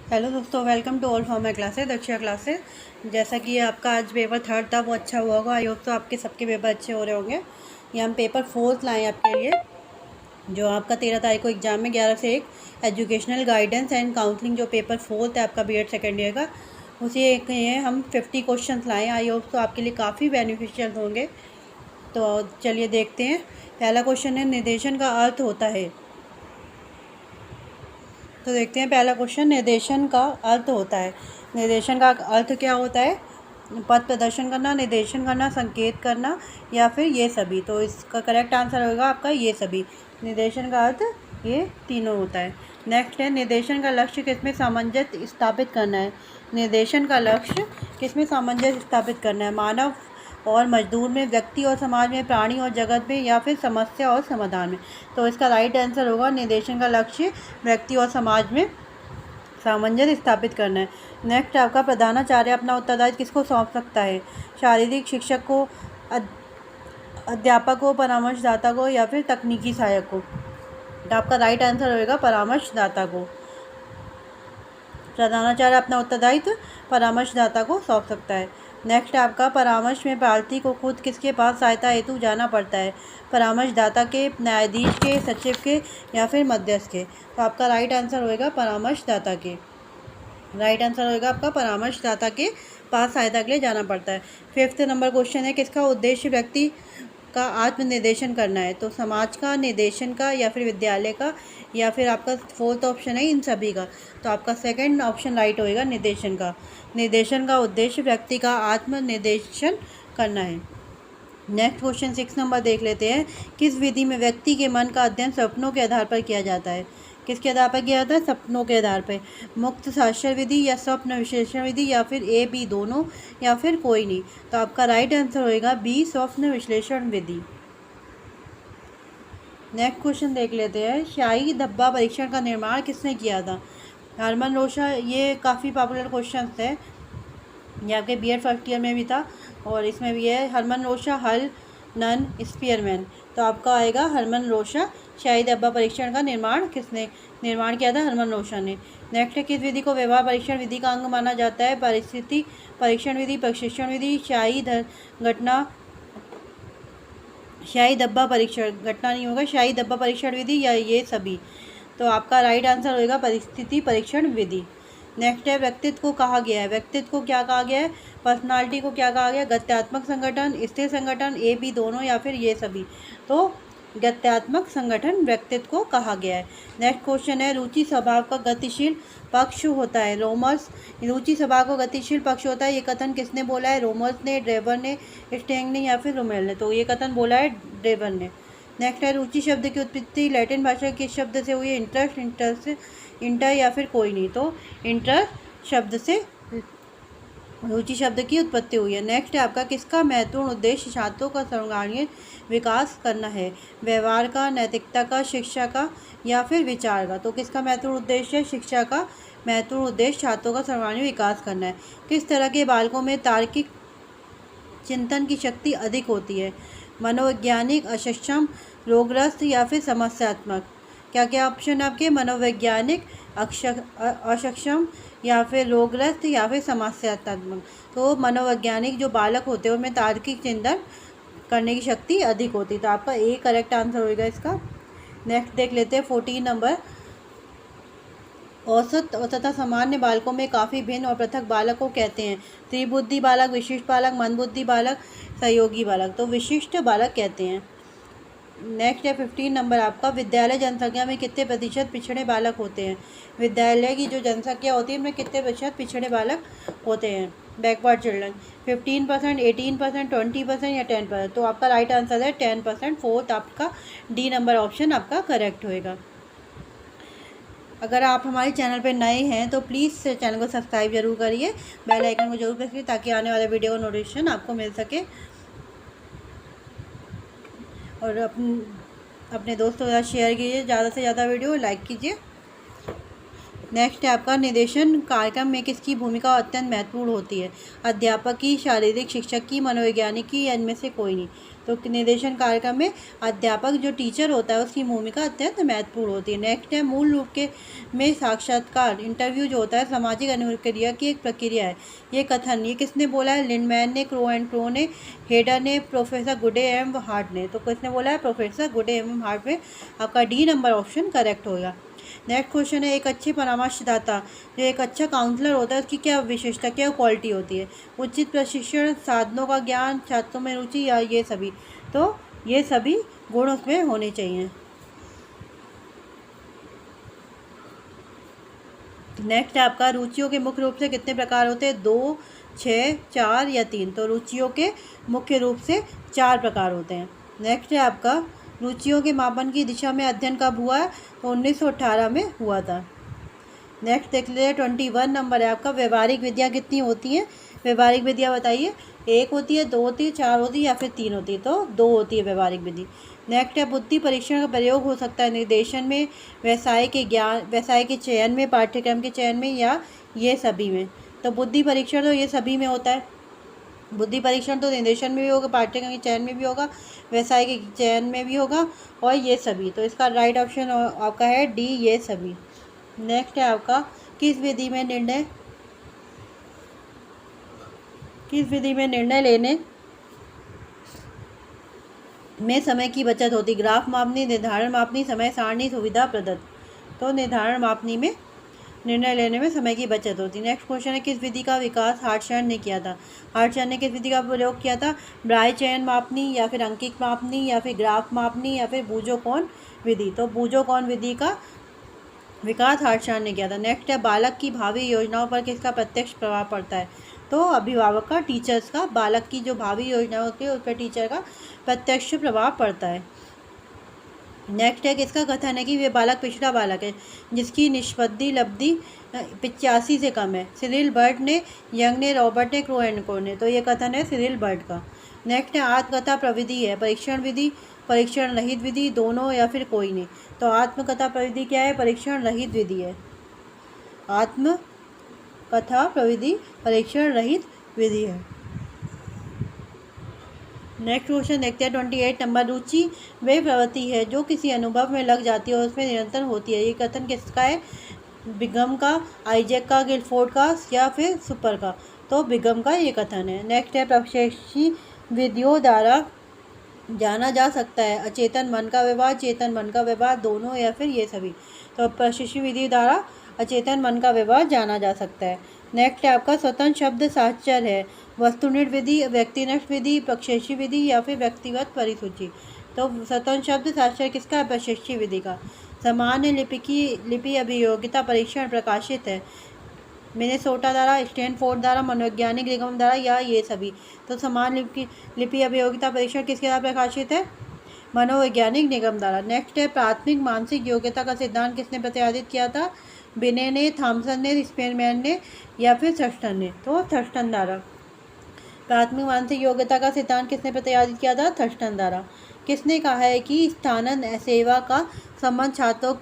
Hello दोस्तों, welcome to all for my classes, Daksha classes. जैसा कि आपका आज पेपर थर्ड था वो अच्छा हुआ होगा। आई होप तो आपके सबके पेपर अच्छे हो रहे होंगे। ये हम पेपर फोर्थ लाए आपके लिए, जो आपका 13 तारीख को एग्जाम में 11 से 1 एजुकेशनल गाइडेंस एंड काउंसलिंग, जो पेपर फोर्थ है आपका बीएड सेकेंड ईयर का, उसी एक ये हम 50 क्वेश्चन लाए। आई होप तो आपके लिए काफ़ी बेनिफिशियल होंगे। तो चलिए देखते हैं। पहला क्वेश्चन है, निर्देशन का अर्थ होता है। तो देखते हैं पहला क्वेश्चन, निर्देशन का अर्थ होता है। निर्देशन का अर्थ क्या होता है? पथ प्रदर्शन करना, निर्देशन करना, संकेत करना, या फिर ये सभी। तो इसका करेक्ट आंसर होगा आपका ये सभी। निर्देशन का अर्थ ये तीनों होता है। नेक्स्ट है, निर्देशन का लक्ष्य किसमें सामंजस्य स्थापित करना है। निर्देशन का लक्ष्य किसमें सामंजस्य स्थापित करना है? मानव और मजदूर में, व्यक्ति और समाज में, प्राणी और जगत में, या फिर समस्या और समाधान में। तो इसका राइट आंसर होगा निर्देशन का लक्ष्य व्यक्ति और समाज में सामंजस्य स्थापित करना है। नेक्स्ट आपका, प्रधानाचार्य अपना उत्तरदायित्व किसको सौंप सकता है? शारीरिक शिक्षक को, अध्यापक को, परामर्शदाता को, या फिर तकनीकी सहायक को। तो आपका राइट आंसर होगा परामर्शदाता को। प्रधानाचार्य अपना उत्तरदायित्व परामर्शदाता को सौंप सकता है। नेक्स्ट आपका, परामर्श में प्रार्थी को खुद किसके पास सहायता हेतु जाना पड़ता है? परामर्शदाता के, न्यायाधीश के, सचिव के, या फिर मध्यस्थ के। तो आपका राइट आंसर होगा परामर्शदाता के। राइट आंसर होगा आपका परामर्शदाता के पास सहायता के लिए जाना पड़ता है। 5th नंबर क्वेश्चन है, किसका उद्देश्य व्यक्ति का आत्मनिर्देशन करना है? तो समाज का, निर्देशन का, या फिर विद्यालय का, या फिर आपका 4th ऑप्शन है इन सभी का। तो आपका सेकंड ऑप्शन राइट होएगा, निर्देशन का। निर्देशन का उद्देश्य व्यक्ति का आत्मनिर्देशन करना है। नेक्स्ट क्वेश्चन 6 नंबर देख लेते हैं। किस विधि में व्यक्ति के मन का अध्ययन सपनों के आधार पर किया जाता है? किसके आधार पर किया जाता है? सपनों के आधार पर। मुक्त साक्षर विधि, या स्वप्न विश्लेषण विधि, या फिर ए बी दोनों, या फिर कोई नहीं। तो आपका राइट आंसर होएगा बी, स्वप्न विश्लेषण विधि। नेक्स्ट क्वेश्चन देख लेते हैं। शाही धब्बा परीक्षण का निर्माण किसने किया था? हरमन रोशा। ये काफ़ी पॉपुलर क्वेश्चन थे, ये आपके बीएड फर्स्ट ईयर में भी था और इसमें भी है। हरमन रोशा, हल, नन, स्पीयरमैन। तो आपका आएगा हरमन रोशा। शाही धब्बा परीक्षण का निर्माण किसने निर्माण किया था? हरमन रोशा ने। नेक्स्ट है, किस विधि को व्यवहार परीक्षण विधि का अंग माना जाता है? परिस्थिति परीक्षण विधि, प्रशिक्षण विधि, शाही घटना, शाही धब्बा परीक्षण, घटना नहीं होगा, शाही धब्बा परीक्षण विधि, या ये सभी। तो आपका राइट आंसर होगा परिस्थिति परीक्षण विधि। नेक्स्ट है, व्यक्तित्व को कहा गया है। व्यक्तित्व को क्या कहा गया है? पर्सनालिटी को क्या कहा गया? गत्यात्मक संगठन, स्थिर संगठन, ए बी दोनों, या फिर ये सभी। तो गत्यात्मक संगठन व्यक्तित्व को कहा गया है। नेक्स्ट क्वेश्चन है, रुचि स्वभाव का गतिशील पक्ष होता है। रोमर्स। रुचि स्वभाव का गतिशील पक्ष होता है, ये कथन किसने बोला है? रोमर्स ने, ड्रेवर ने, स्टेंग ने, या फिर रोमेल ने। तो ये कथन बोला है ड्रेवर ने। नेक्स्ट है, रुचि शब्द की उत्पत्ति लैटिन भाषा किस शब्द से हुई है? इंटरेस्ट, इंटर, इंटर, या फिर कोई नहीं। तो इंटर शब्द से रुचि शब्द की उत्पत्ति हुई है। नेक्स्ट है आपका, किसका महत्वपूर्ण उद्देश्य छात्रों का सर्वांगीण विकास करना है? व्यवहार का, नैतिकता का, शिक्षा का, या फिर विचार का। तो किसका महत्वपूर्ण उद्देश्य है? शिक्षा का महत्वपूर्ण उद्देश्य छात्रों का सर्वांगीण विकास करना है। किस तरह के बालकों में तार्किक चिंतन की शक्ति अधिक होती है? मनोवैज्ञानिक, अक्षम, रोगग्रस्त, या फिर समस्यात्मक। क्या क्या ऑप्शन आपके? मनोवैज्ञानिक, अक्षम, या फिर रोगग्रस्त, या फिर समस्यात्मक। तो मनोवैज्ञानिक जो बालक होते हैं उनमें तार्किक चिंतन करने की शक्ति अधिक होती है। तो आपका ए करेक्ट आंसर होगा इसका। नेक्स्ट देख लेते हैं 14 नंबर। औसत तथा सामान्य बालकों में काफ़ी भिन्न और पृथक बालक को कहते हैं? त्रिबुद्धि बालक, विशिष्ट बालक, मंदबुद्धि बालक, सहयोगी बालक। तो विशिष्ट बालक कहते हैं। नेक्स्ट है 15 नंबर आपका, विद्यालय जनसंख्या में कितने प्रतिशत पिछड़े बालक होते हैं? विद्यालय की जो जनसंख्या होती है उनमें कितने प्रतिशत पिछड़े बालक होते हैं? Backward children. 15%, 18%, 20%, या 10%। तो आपका राइट आंसर है 10%। फोर्थ आपका डी नंबर ऑप्शन आपका करेक्ट होएगा। अगर आप हमारे चैनल पर नए हैं तो प्लीज़ चैनल को सब्सक्राइब जरूर करिए, बेल आइकन को जरूर प्रेस करिए, ताकि आने वाले वीडियो का नोटिफिकेशन आपको मिल सके। और अपने दोस्तों के साथ शेयर कीजिए, ज़्यादा से ज़्यादा वीडियो लाइक कीजिए। नेक्स्ट है आपका निर्देशन कार्यक्रम में किसकी भूमिका अत्यंत महत्वपूर्ण होती है? अध्यापक की, शारीरिक शिक्षक की, मनोवैज्ञानिक की, या इनमें से कोई नहीं। तो निर्देशन कार्यक्रम में अध्यापक जो टीचर होता है उसकी भूमिका अत्यंत महत्वपूर्ण होती है। नेक्स्ट है मूल रूप के में साक्षात्कार इंटरव्यू जो होता है सामाजिक अनुक्रिया की एक प्रक्रिया है। ये कथन ये किसने बोला है? लिंडमैन ने, क्रो एंड क्रो ने, हेडर ने, प्रोफेसर गुडे एवं हार्ट ने। तो किसने बोला है? प्रोफेसर गुडे एवं हार्ट में आपका डी नंबर ऑप्शन करेक्ट होगा। नेक्स्ट क्वेश्चन है एक अच्छे परामर्शदाता जो एक अच्छा काउंसलर होता है उसकी क्या विशेषता, क्या क्वालिटी होती है? उचित प्रशिक्षण, साधनों का ज्ञान, छात्रों में रुचि, या ये सभी? तो ये सभी गुण उसमें होने चाहिए। नेक्स्ट है आपका रुचियों के मुख्य रूप से कितने प्रकार होते हैं? 2, 6, 4 या 3। तो रुचियों के मुख्य रूप से 4 प्रकार होते हैं। नेक्स्ट है आपका रुचियों के मापन की दिशा में अध्ययन कब हुआ है? तो 1918 में हुआ था। नेक्स्ट देख लीजिए 21 नंबर है आपका व्यवहारिक विधियाँ कितनी होती हैं? व्यवहारिक विधियाँ बताइए। 1 होती है, 2 होती है, 4 होती है, या फिर 3 होती है? तो 2 होती है व्यवहारिक विधि। नेक्स्ट है बुद्धि परीक्षण का प्रयोग हो सकता है निर्देशन में, व्यवसाय के ज्ञान, व्यवसाय के चयन में, पाठ्यक्रम के चयन में, या ये सभी में? तो बुद्धि परीक्षण तो ये सभी में होता है। बुद्धि परीक्षण तो निर्देशन में भी होगा, पाठ्यक्रम के चयन में भी होगा, व्यवसाय के चयन में भी होगा, और ये सभी। तो इसका राइट ऑप्शन आपका है डी, ये सभी। नेक्स्ट है आपका किस विधि में निर्णय लेने में समय की बचत होती? ग्राफ मापनी, निर्धारण मापनी, समय सारणी, सुविधा प्रदत्त। तो निर्धारण मापनी में निर्णय लेने में समय की बचत होती है। नेक्स्ट क्वेश्चन है किस विधि का विकास हार्ट्शर्न ने किया था? हार्ट्शर्न ने किस विधि का प्रयोग किया था? ब्राय चयन मापनी, या फिर अंकित मापनी, या फिर ग्राफ मापनी, या फिर बूजो-कोन विधि? तो बूजो-कोन विधि का विकास हार्ट्शर्न ने किया था। नेक्स्ट है बालक की भावी योजनाओं पर किसका प्रत्यक्ष प्रभाव पड़ता है? तो अभिभावक का, टीचर्स का। बालक की जो भावी योजना होती है उस पर टीचर का प्रत्यक्ष प्रभाव पड़ता है। नेक्स्ट है किसका कथन है कि वे बालक पिछड़ा बालक है जिसकी निष्पत्ति लब्धि 85 से कम है? सिरिल बर्ड ने, यंग ने, रॉबर्ट ने, क्रो एंड क्रो ने। तो ये कथन है सिरिल बर्ड का। नेक्स्ट है आत्मकथा प्रविधि है परीक्षण विधि, परीक्षण रहित विधि, दोनों, या फिर कोई नहीं? तो आत्मकथा प्रविधि क्या है? परीक्षण रहित विधि है। आत्मकथा प्रविधि परीक्षण रहित विधि है। नेक्स्ट क्वेश्चन देखते हैं 28 नंबर। रुचि वे प्रवृत्ति है जो किसी अनुभव में लग जाती है और उसमें निरंतर होती है। ये कथन किसका है? बिगम का, आइजैक का, गिलफोर्ड का, या फिर सुपर का? तो बिगम का ये कथन है। नेक्स्ट है प्रशिक्षी विधियों द्वारा जाना जा सकता है अचेतन मन का व्यवहार, चेतन मन का व्यवहार, दोनों, या फिर ये सभी? तो प्रशिक्षी विधि द्वारा अचेतन मन का व्यवहार जाना जा सकता है। नेक्स्ट है आपका स्वतंत्र शब्द साहचर्य है वस्तुनिष्ठ विधि, व्यक्तिनिष्ठ विधि, प्रशिक्षी विधि, या फिर व्यक्तिगत परिसूची? तो स्वतंत्र शब्द साहचर्य किसका है? प्रशिक्षी विधि का। सामान्य लिपि अभियोगिता परीक्षण प्रकाशित है मिनेसोटा द्वारा, स्टैनफोर्ड द्वारा, मनोवैज्ञानिक निगम द्वारा, या ये सभी? तो समान लिपि अभियोगिता परीक्षण किसके द्वारा प्रकाशित है? मनोवैज्ञानिक निगम द्वारा। नेक्स्ट है प्राथमिक मानसिक योग्यता का सिद्धांत किसने प्रतिपादित किया था? बिने ने, थॉमसन ने, स्पेरमैन ने, या फिर थर्स्टन ने? तो थर्स्टन द्वारा। प्राथमिक मानसिक योग्यता का सिद्धांत किसने प्रतिपादित किया था? थर्स्टन द्वारा। किसने कहा है कि स्थानन सेवा का संबंध छात्रों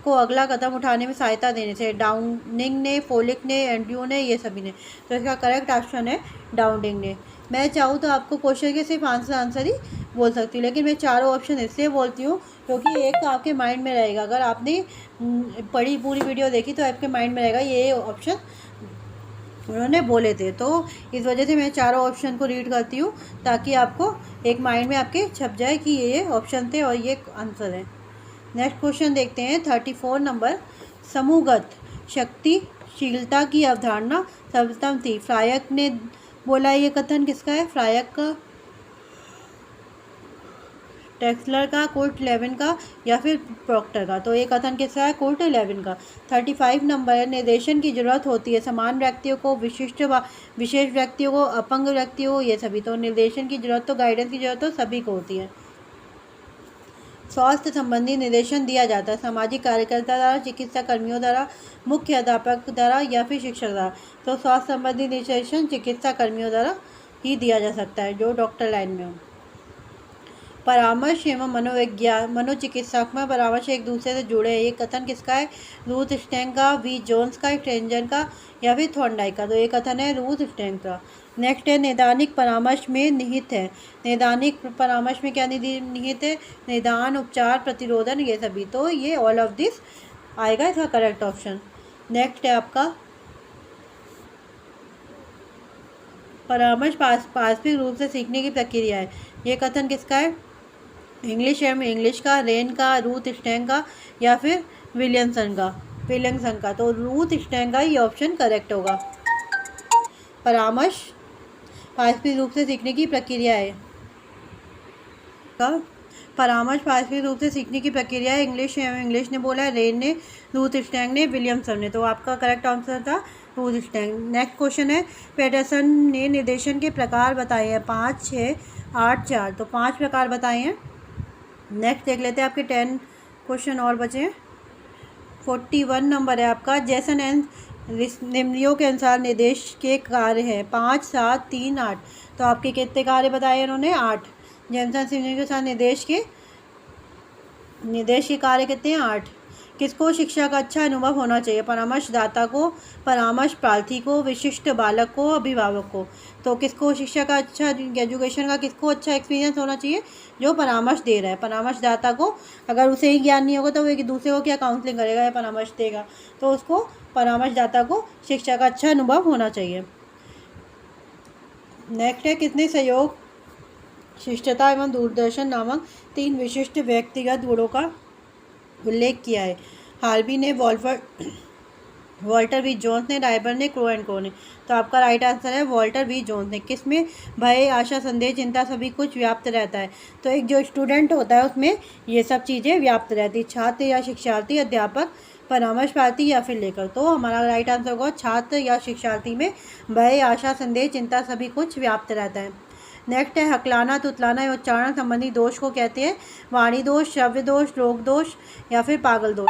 को अगला कदम उठाने में सहायता देने से? डाउनिंग ने, फोलिक ने, एंड्रयू ने, ये सभी ने? तो इसका करेक्ट ऑप्शन है डाउनिंग ने। मैं चाहूँ तो आपको क्वेश्चन के सिर्फ आंसर ही बोल सकती हूँ, लेकिन मैं चारों ऑप्शन इसलिए बोलती हूँ क्योंकि एक तो आपके माइंड में रहेगा। अगर आपने पढ़ी पूरी वीडियो देखी तो आपके माइंड में रहेगा ये ऑप्शन उन्होंने बोले थे। तो इस वजह से मैं चारों ऑप्शन को रीड करती हूँ ताकि आपको एक माइंड में आपके छप जाए कि ये ऑप्शन थे और ये आंसर है। नेक्स्ट क्वेश्चन देखते हैं 34 नंबर। समूहगत शक्तिशीलता की अवधारणा सर्वप्रथम थी? फ्रायक ने बोला। ये कथन किसका है? फ्रायक का, टेक्सलर का, कोर्ट लेविन का, या फिर प्रॉक्टर का? तो ये कथन किसका है? कोर्ट लेविन का। 35 नंबर। निर्देशन की जरूरत होती है समान व्यक्तियों को, विशेष व्यक्तियों को, अपंग व्यक्तियों को, ये सभी? तो निर्देशन की जरूरत तो गाइडेंस की जरूरत तो सभी को होती है। स्वास्थ्य संबंधी निर्देशन दिया जाता है सामाजिक कार्यकर्ता द्वारा, चिकित्सा कर्मियों द्वारा, मुख्य अध्यापक द्वारा, या फिर शिक्षक द्वारा? तो स्वास्थ्य संबंधी निर्देशन चिकित्सा कर्मियों द्वारा ही दिया जा सकता है जो डॉक्टर लाइन में हो। परामर्श एवं मनोविज्ञान मनोचिकित्सक में परामर्श एक दूसरे से जुड़े हैं। ये कथन किसका है? रूथ स्टेंग का, वी जोन्स का, स्ट्रेंजर का या फिर थॉर्नडाइक का। तो ये कथन है रूथ स्टेंग का। नेक्स्ट है नैदानिक परामर्श में निहित है। नैदानिक परामर्श में क्या निहित है? निदान, उपचार, प्रतिरोधन, ये सभी। तो ये ऑल ऑफ दिस आएगा इसका करेक्ट ऑप्शन। नेक्स्ट है आपका परामर्श पारस्परिक रूप से सीखने की प्रक्रिया है। ये कथन किसका है? इंग्लिश है, इंग्लिश का, रेन का, रूथ स्टेंग का या फिर विलियमसन का। तो रूथ स्टेंग का ये ऑप्शन करेक्ट होगा। परामर्श पारस्परिक रूप से सीखने की प्रक्रिया है। परामर्श पारस्परिक रूप से सीखने की प्रक्रिया है। इंग्लिश ने बोला है, रेन ने, रूथ स्टेंग ने, विलियमसन ने। तो आपका करेक्ट आंसर था रूथ स्टेंग। नेक्स्ट क्वेश्चन है पेटरसन ने निर्देशन के प्रकार बताए हैं 5, 6, 8, 4। तो 5 प्रकार बताए हैं। नेक्स्ट देख लेते हैं, आपके 10 क्वेश्चन और बचे हैं। 41 नंबर है आपका। जैसन एंड निम्नियों के अनुसार निर्देश के कार्य हैं 5, 7, 3, 8। तो आपके कितने कार्य बताए इन्होंने? 8। जैसन निम्नियों के अनुसार निर्देश के कार्य कितने हैं? 8। किसको शिक्षा का अच्छा अनुभव होना चाहिए? परामर्शदाता को, परामर्श प्रार्थी को, विशिष्ट बालक को, अभिभावक को। तो किसको शिक्षा का अच्छा एजुकेशन का किसको अच्छा एक्सपीरियंस होना चाहिए? जो परामर्श दे रहा है। परामर्शदाता को अगर उसे ही ज्ञान नहीं होगा तो वो एक दूसरे को क्या काउंसलिंग करेगा या परामर्श देगा? तो उसको परामर्शदाता को शिक्षा का अच्छा अनुभव होना चाहिए। नेक्स्ट है किसने सहयोग, शिष्टता एवं दूरदर्शन नामक 3 विशिष्ट व्यक्तिगत गुणों का उल्लेख किया है? हार्वी ने, वॉल्टर वी जोन्स ने, रायबर ने, क्रो एंड को ने। तो आपका राइट आंसर है वॉल्टर वी जोन्स ने। किसमें? भय, आशा, संदेह, चिंता सभी कुछ व्याप्त रहता है। तो एक जो स्टूडेंट होता है उसमें ये सब चीज़ें व्याप्त रहती है। छात्र या शिक्षार्थी, अध्यापक, परामर्श प्रार्थी या फिर लेखक। तो हमारा राइट आंसर होगा छात्र या शिक्षार्थी में भय, आशा, संदेह, चिंता सभी कुछ व्याप्त रहता है। नेक्स्ट है हकलाना, तुतलाना या उच्चारण संबंधी दोष को कहते हैं वाणी दोष, श्रव्य दोष, लोक दोष या फिर पागल दोष।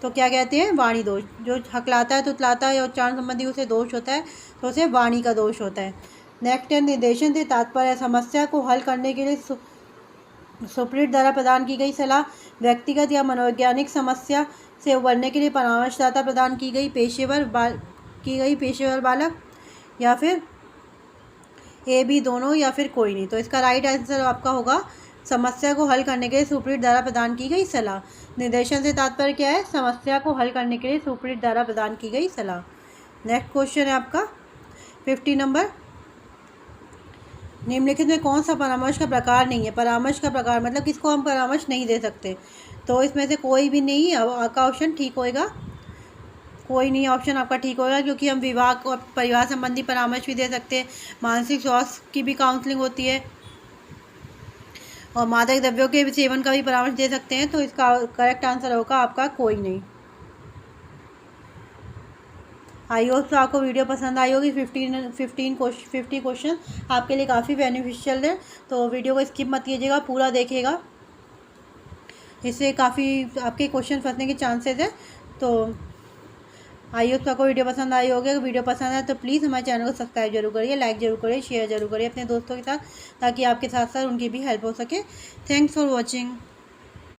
तो क्या कहते हैं? वाणी दोष। जो हकलाता है, तुतलाता है या उच्चारण संबंधी उसे दोष होता है तो उसे वाणी का दोष होता है। नेक्स्ट है निर्देशन से तात्पर्य समस्या को हल करने के लिए सुपरीट द्वारा प्रदान की गई सलाह, व्यक्तिगत या मनोवैज्ञानिक समस्या से उबरने के लिए परामर्शदाता प्रदान की गई पेशेवर बालक या फिर ए बी दोनों या फिर कोई नहीं। तो इसका राइट आंसर आपका होगा समस्या को हल करने के लिए सुपरीट द्वारा प्रदान की गई सलाह। निर्देशन से तात्पर्य क्या है? समस्या को हल करने के लिए सुपरीट द्वारा प्रदान की गई सलाह। नेक्स्ट क्वेश्चन है आपका 50 नंबर। निम्नलिखित में कौन सा परामर्श का प्रकार नहीं है? परामर्श का प्रकार मतलब किसको हम परामर्श नहीं दे सकते? तो इसमें से कोई भी नहीं आपका ऑप्शन ठीक होएगा। कोई नहीं ऑप्शन आपका ठीक होगा, क्योंकि हम विवाह और परिवार संबंधी परामर्श भी दे सकते हैं, मानसिक स्वास्थ्य की भी काउंसलिंग होती है और मादक द्रव्यों के सेवन का भी परामर्श दे सकते हैं। तो इसका करेक्ट आंसर होगा आपका कोई नहीं। आई होप तो आपको वीडियो पसंद आई होगी। 50 क्वेश्चन आपके लिए काफ़ी बेनिफिशियल है, तो वीडियो को स्किप मत कीजिएगा, पूरा देखिएगा। इससे काफ़ी आपके क्वेश्चन फंसने के चांसेस है। तो आई होप आपको वीडियो पसंद आई होगी। अगर वीडियो पसंद है तो प्लीज़ हमारे चैनल को सब्सक्राइब जरूर करिए, लाइक जरूर करिए, शेयर जरूर करिए अपने दोस्तों के साथ, ताकि आपके साथ साथ उनकी भी हेल्प हो सके। Thanks for watching.